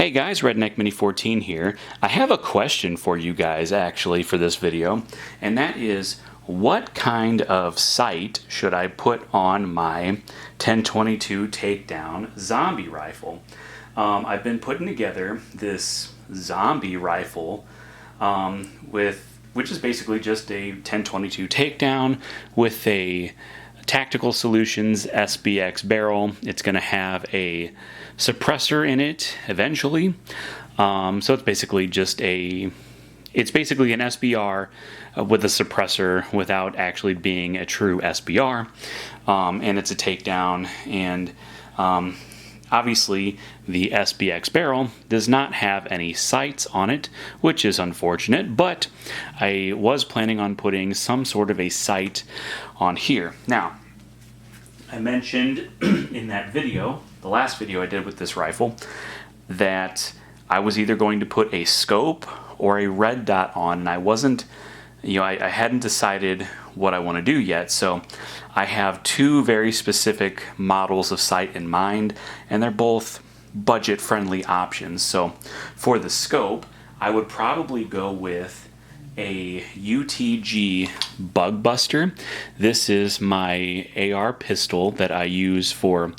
Hey guys, Redneck Mini 14 here. I have a question for you guys actually for this video, and that is what kind of sight should I put on my 1022 Takedown zombie rifle? I've been putting together this zombie rifle which is basically just a 1022 Takedown with a Tactical Solutions SBX barrel. It's going to have a suppressor in it eventually. So it's basically just an SBR with a suppressor without actually being a true SBR. And it's a Takedown, and obviously the SBX barrel does not have any sights on it, which is unfortunate, but I was planning on putting some sort of a sight on here. Now, I mentioned in that video, the last video I did with this rifle, that I was either going to put a scope or a red dot on, and I wasn't, I hadn't decided what I want to do yet. So I have two very specific models of sight in mind, and they're both budget-friendly options. So for the scope, I would probably go with a UTG Bug Buster. This is my AR pistol that I use for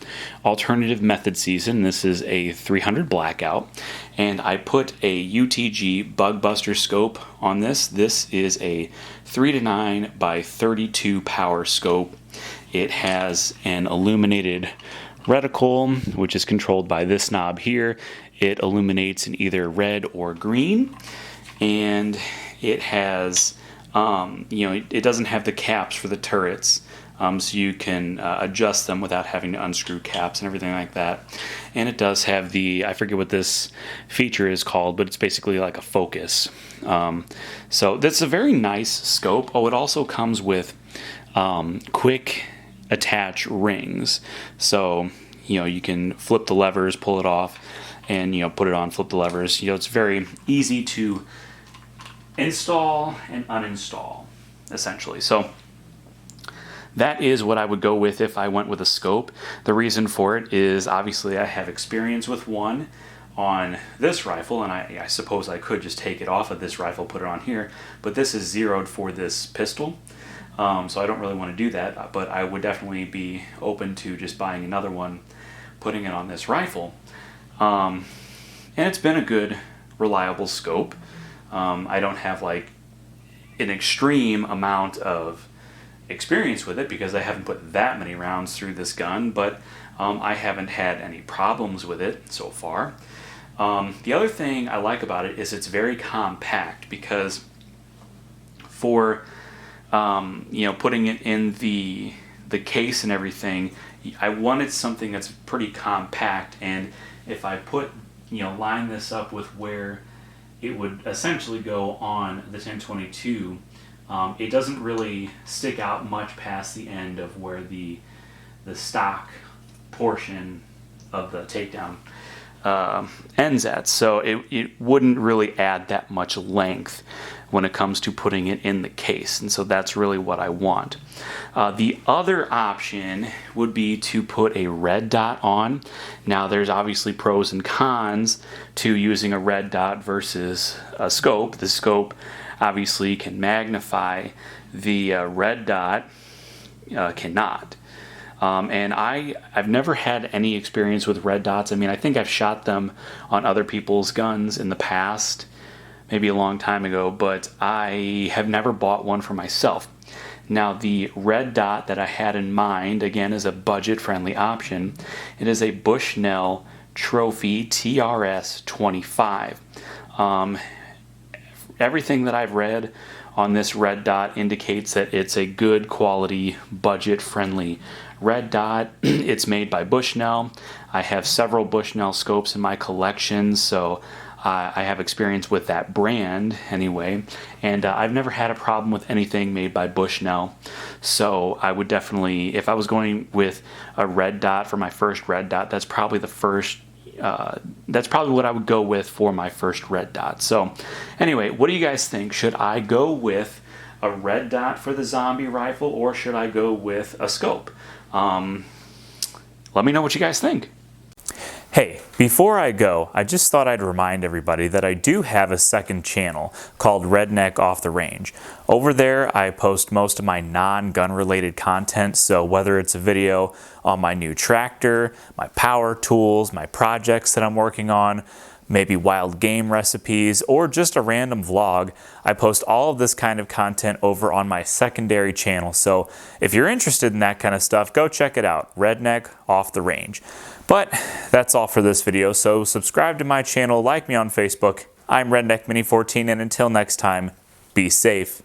alternative method season. This is a 300 blackout, and I put a UTG Bug Buster scope on this. This is a 3-9 by 32 power scope. It has an illuminated reticle, which is controlled by this knob here. It illuminates in either red or green, and it has, it doesn't have the caps for the turrets, so you can adjust them without having to unscrew caps and everything like that. And it does have the, I forget what this feature is called, but it's basically like a focus. So that's a very nice scope. Oh, it also comes with quick attach rings. So, you can flip the levers, pull it off, and, put it on, flip the levers. It's very easy to install and uninstall, essentially. So that is what I would go with if I went with a scope. The reason for it is obviously I have experience with one on this rifle, and I suppose I could just take it off of this rifle, put it on here, but this is zeroed for this pistol, so I don't really want to do that, but I would definitely be open to just buying another one, putting it on this rifle. And it's been a good, reliable scope. I don't have like an extreme amount of experience with it because I haven't put that many rounds through this gun, but I haven't had any problems with it so far. The other thing I like about it is it's very compact, because for putting it in the case and everything, I wanted something that's pretty compact, and if I put line this up with where it would essentially go on the 1022, it doesn't really stick out much past the end of where the stock portion of the Takedown ends at. So it wouldn't really add that much length when it comes to putting it in the case, and so that's really what I want. The other option would be to put a red dot on. Now there's obviously pros and cons to using a red dot versus a scope. The scope obviously can magnify, the red dot cannot. And I've never had any experience with red dots. I mean, I think I've shot them on other people's guns in the past, maybe a long time ago, but I have never bought one for myself. Now, the red dot that I had in mind, again, is a budget-friendly option. It is a Bushnell Trophy TRS 25. Everything that I've read on this red dot indicates that it's a good quality, budget-friendly red dot. It's made by Bushnell. I have several Bushnell scopes in my collection, so I have experience with that brand anyway, and I've never had a problem with anything made by Bushnell. So I would definitely, if I was going with a red dot for my first red dot, that's probably what I would go with for my first red dot. So anyway, what do you guys think? Should I go with a red dot for the zombie rifle, or should I go with a scope? Let me know what you guys think. Hey, before I go, I just thought I'd remind everybody that I do have a second channel called Redneck Off the Range. Over there, I post most of my non-gun related content, so whether it's a video on my new tractor, my power tools, my projects that I'm working on, maybe wild game recipes, or just a random vlog, I post all of this kind of content over on my secondary channel. So if you're interested in that kind of stuff, go check it out, Redneck Off the Range. But that's all for this video, so subscribe to my channel, like me on Facebook. I'm Redneck Mini 14, and until next time, be safe.